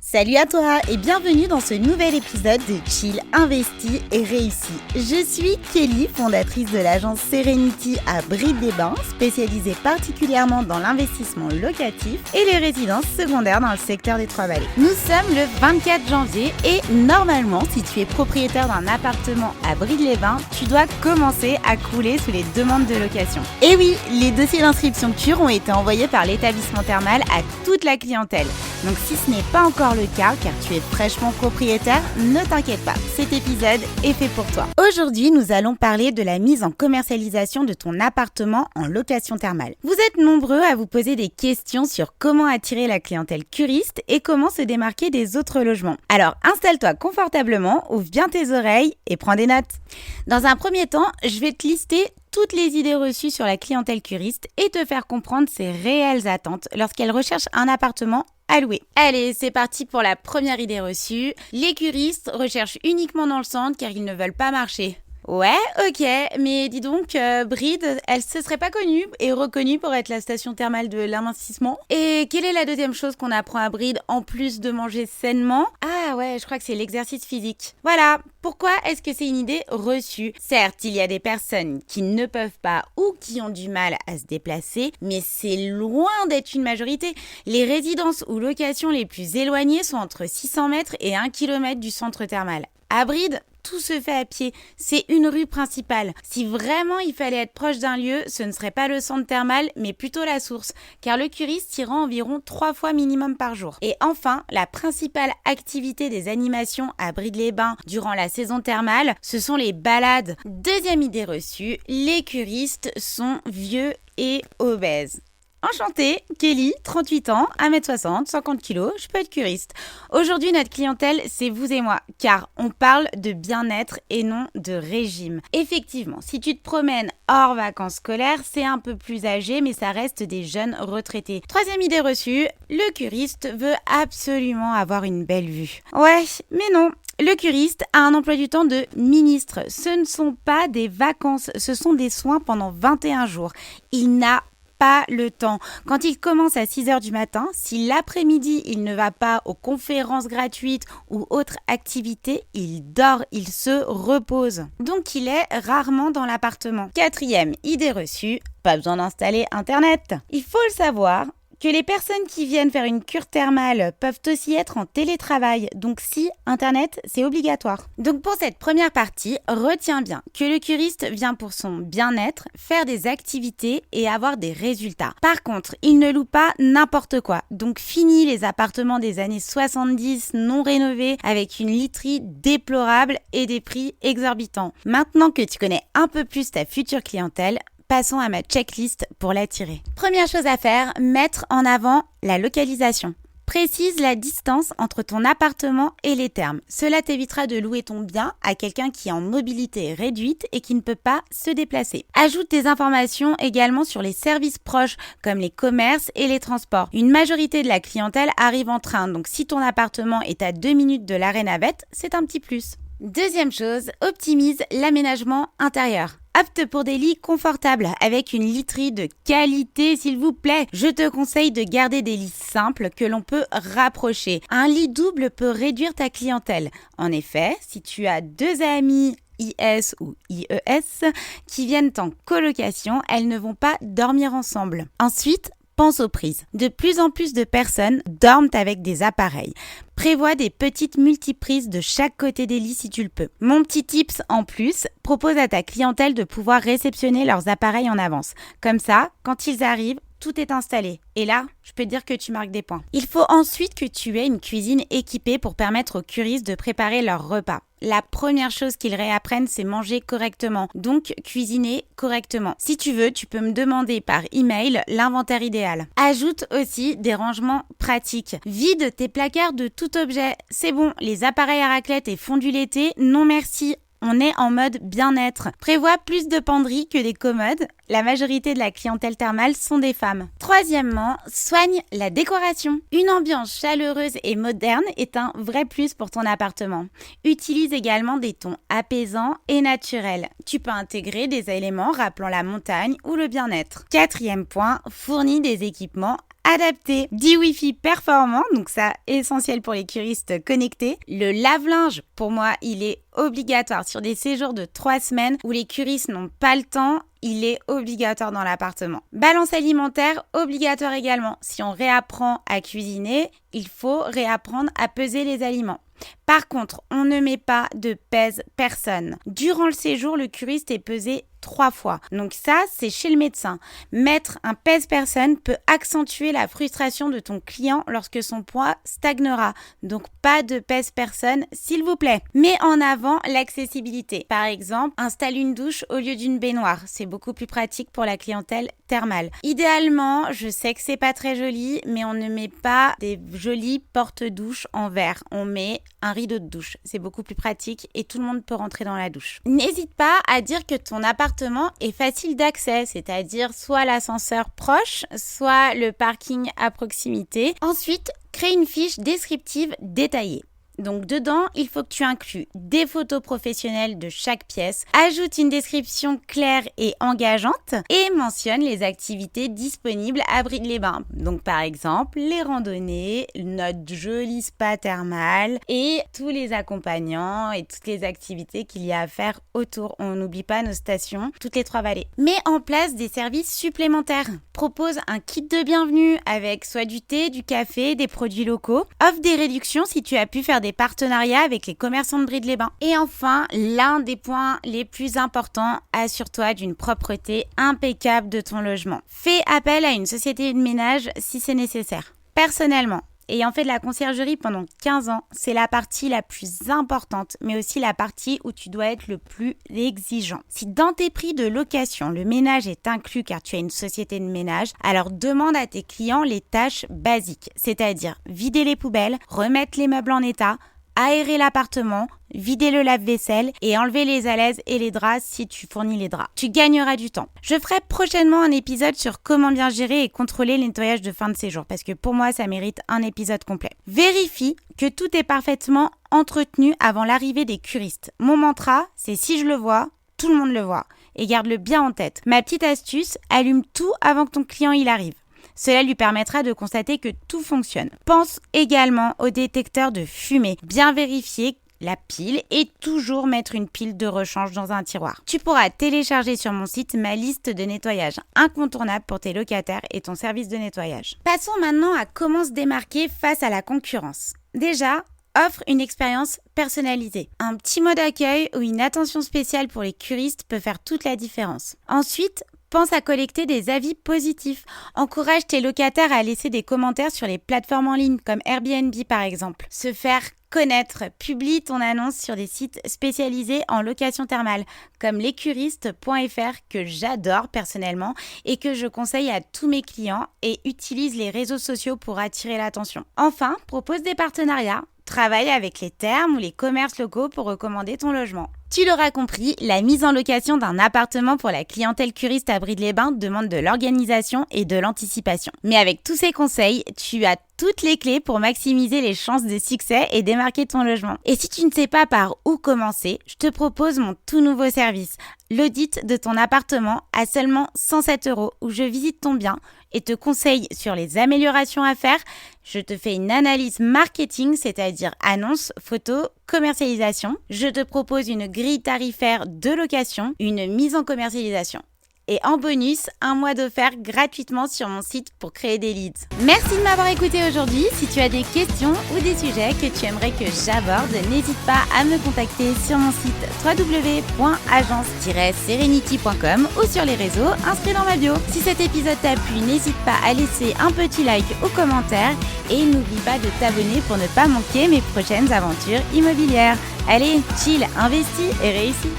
Salut à toi et bienvenue dans ce nouvel épisode de Chill, Investi et Réussi. Je suis Kelly, fondatrice de l'agence Serenity à Bride-les-Bains, spécialisée particulièrement dans l'investissement locatif et les résidences secondaires dans le secteur des Trois-Vallées. Nous sommes le 24 janvier et normalement, si tu es propriétaire d'un appartement à Bride-les-Bains, tu dois commencer à couler sous les demandes de location. Et oui, les dossiers d'inscription CUR ont été envoyés par l'établissement thermal à toute la clientèle. Donc si ce n'est pas encore le cas, car tu es fraîchement propriétaire, ne t'inquiète pas, cet épisode est fait pour toi. Aujourd'hui, nous allons parler de la mise en commercialisation de ton appartement en location thermale. Vous êtes nombreux à vous poser des questions sur comment attirer la clientèle curiste et comment se démarquer des autres logements. Alors installe-toi confortablement, ouvre bien tes oreilles et prends des notes. Dans un premier temps, je vais te lister toutes les idées reçues sur la clientèle curiste et te faire comprendre ses réelles attentes lorsqu'elle recherche un appartement à louer. Allez, c'est parti pour la première idée reçue. Les curistes recherchent uniquement dans le centre car ils ne veulent pas marcher. Ouais, ok, mais dis donc, Bride, elle se serait pas connue et reconnue pour être la station thermale de l'amincissement. Et quelle est la deuxième chose qu'on apprend à Bride en plus de manger sainement ? Ah ouais, je crois que c'est l'exercice physique. Voilà, pourquoi est-ce que c'est une idée reçue ? Certes, il y a des personnes qui ne peuvent pas ou qui ont du mal à se déplacer, mais c'est loin d'être une majorité. Les résidences ou locations les plus éloignées sont entre 600 mètres et 1 km du centre thermal. À Bride, tout se fait à pied. C'est une rue principale. Si vraiment il fallait être proche d'un lieu, ce ne serait pas le centre thermal, mais plutôt la source, car le curiste y rend environ 3 fois minimum par jour. Et enfin, la principale activité des animations à Bride-les-Bains durant la saison thermale, ce sont les balades. Deuxième idée reçue, les curistes sont vieux et obèses. Enchantée, Kelly, 38 ans, 1m60, 50 kg, je peux être curiste. Aujourd'hui, notre clientèle, c'est vous et moi, car on parle de bien-être et non de régime. Effectivement, si tu te promènes hors vacances scolaires, c'est un peu plus âgé, mais ça reste des jeunes retraités. Troisième idée reçue, le curiste veut absolument avoir une belle vue. Ouais, mais non. Le curiste a un emploi du temps de ministre. Ce ne sont pas des vacances, ce sont des soins pendant 21 jours. Il n'a pas le temps. Quand il commence à 6h du matin, si l'après-midi il ne va pas aux conférences gratuites ou autres activités, il dort, il se repose. Donc il est rarement dans l'appartement. Quatrième idée reçue, pas besoin d'installer Internet. Il faut le savoir, que les personnes qui viennent faire une cure thermale peuvent aussi être en télétravail, donc si Internet, c'est obligatoire. Donc pour cette première partie, retiens bien que le curiste vient pour son bien-être, faire des activités et avoir des résultats. Par contre, il ne loue pas n'importe quoi, donc fini les appartements des années 70 non rénovés avec une literie déplorable et des prix exorbitants. Maintenant que tu connais un peu plus ta future clientèle, passons à ma checklist pour l'attirer. Première chose à faire, mettre en avant la localisation. Précise la distance entre ton appartement et les thermes. Cela t'évitera de louer ton bien à quelqu'un qui est en mobilité réduite et qui ne peut pas se déplacer. Ajoute des informations également sur les services proches comme les commerces et les transports. Une majorité de la clientèle arrive en train, donc si ton appartement est à 2 minutes de l'arrêt navette, c'est un petit plus. Deuxième chose, optimise l'aménagement intérieur. Opte pour des lits confortables avec une literie de qualité s'il vous plaît. Je te conseille de garder des lits simples que l'on peut rapprocher. Un lit double peut réduire ta clientèle. En effet, si tu as 2 amis IS ou IES qui viennent en colocation, elles ne vont pas dormir ensemble. Ensuite, pense aux prises. De plus en plus de personnes dorment avec des appareils. Prévois des petites multiprises de chaque côté des lits si tu le peux. Mon petit tips en plus, propose à ta clientèle de pouvoir réceptionner leurs appareils en avance. Comme ça, quand ils arrivent, tout est installé. Et là, je peux te dire que tu marques des points. Il faut ensuite que tu aies une cuisine équipée pour permettre aux curistes de préparer leur repas. La première chose qu'ils réapprennent, c'est manger correctement, donc cuisiner correctement. Si tu veux, tu peux me demander par email l'inventaire idéal. Ajoute aussi des rangements pratiques. Vide tes placards de tout objet. C'est bon, les appareils à raclette et fondue l'été, non merci. On est en mode bien-être. Prévois plus de penderies que des commodes. La majorité de la clientèle thermale sont des femmes. Troisièmement, soigne la décoration. Une ambiance chaleureuse et moderne est un vrai plus pour ton appartement. Utilise également des tons apaisants et naturels. Tu peux intégrer des éléments rappelant la montagne ou le bien-être. Quatrième point, fournis des équipements adapté, du Wi-Fi performant, donc ça essentiel pour les curistes connectés. Le lave-linge, pour moi, il est obligatoire sur des séjours de 3 semaines où les curistes n'ont pas le temps. Il est obligatoire dans l'appartement. Balance alimentaire, obligatoire également. Si on réapprend à cuisiner, il faut réapprendre à peser les aliments. Par contre, on ne met pas de pèse-personne. Durant le séjour, le curiste est pesé 3 fois. Donc ça, c'est chez le médecin. Mettre un pèse-personne peut accentuer la frustration de ton client lorsque son poids stagnera. Donc pas de pèse-personne, s'il vous plaît. Mets en avant l'accessibilité. Par exemple, installe une douche au lieu d'une baignoire. C'est beaucoup plus pratique pour la clientèle thermale. Idéalement, je sais que c'est pas très joli, mais on ne met pas des jolies porte-douches en verre. On met un rideau de douche. C'est beaucoup plus pratique et tout le monde peut rentrer dans la douche. N'hésite pas à dire que ton appartement est facile d'accès, c'est-à-dire soit l'ascenseur proche, soit le parking à proximité. Ensuite, crée une fiche descriptive détaillée. Donc dedans, il faut que tu inclues des photos professionnelles de chaque pièce, ajoute une description claire et engageante et mentionne les activités disponibles à Bride-les-Bains. Donc par exemple, les randonnées, notre joli spa thermal et tous les accompagnants et toutes les activités qu'il y a à faire autour. On n'oublie pas nos stations, toutes les 3 vallées. Mets en place des services supplémentaires. Propose un kit de bienvenue avec soit du thé, du café, des produits locaux. Offre des réductions si tu as pu faire des partenariats avec les commerçants de Bride-les-Bains. Et enfin, l'un des points les plus importants, assure-toi d'une propreté impeccable de ton logement. Fais appel à une société de ménage si c'est nécessaire. Personnellement, ayant fait de la conciergerie pendant 15 ans, c'est la partie la plus importante, mais aussi la partie où tu dois être le plus exigeant. Si dans tes prix de location, le ménage est inclus car tu as une société de ménage, alors demande à tes clients les tâches basiques, c'est-à-dire vider les poubelles, remettre les meubles en état, aérer l'appartement, vider le lave-vaisselle et enlever les alaises et les draps si tu fournis les draps. Tu gagneras du temps. Je ferai prochainement un épisode sur comment bien gérer et contrôler le nettoyage de fin de séjour parce que pour moi, ça mérite un épisode complet. Vérifie que tout est parfaitement entretenu avant l'arrivée des curistes. Mon mantra, c'est si je le vois, tout le monde le voit. Et garde-le bien en tête. Ma petite astuce, allume tout avant que ton client il arrive. Cela lui permettra de constater que tout fonctionne. Pense également au détecteur de fumée. Bien vérifier la pile et toujours mettre une pile de rechange dans un tiroir. Tu pourras télécharger sur mon site ma liste de nettoyage incontournable pour tes locataires et ton service de nettoyage. Passons maintenant à comment se démarquer face à la concurrence. Déjà, offre une expérience personnalisée. Un petit mot d'accueil ou une attention spéciale pour les curistes peut faire toute la différence. Ensuite, pense à collecter des avis positifs. Encourage tes locataires à laisser des commentaires sur les plateformes en ligne comme Airbnb par exemple. Se faire connaître. Publie ton annonce sur des sites spécialisés en location thermale comme lescuristes.fr que j'adore personnellement et que je conseille à tous mes clients et utilise les réseaux sociaux pour attirer l'attention. Enfin, propose des partenariats. Travaille avec les thermes ou les commerces locaux pour recommander ton logement. Tu l'auras compris, la mise en location d'un appartement pour la clientèle curiste à Bride-les-Bains demande de l'organisation et de l'anticipation. Mais avec tous ces conseils, tu as toutes les clés pour maximiser les chances de succès et démarquer ton logement. Et si tu ne sais pas par où commencer, je te propose mon tout nouveau service, l'audit de ton appartement à seulement 107 € où je visite ton bien et te conseille sur les améliorations à faire. Je te fais une analyse marketing, c'est-à-dire annonce, photo, commercialisation. Je te propose une grille tarifaire de location, une mise en commercialisation. Et en bonus, un mois d'offert gratuitement sur mon site pour créer des leads. Merci de m'avoir écouté aujourd'hui. Si tu as des questions ou des sujets que tu aimerais que j'aborde, n'hésite pas à me contacter sur mon site www.agence-serenity.com ou sur les réseaux inscrits dans ma bio. Si cet épisode t'a plu, n'hésite pas à laisser un petit like ou commentaire et n'oublie pas de t'abonner pour ne pas manquer mes prochaines aventures immobilières. Allez, chill, investis et réussis!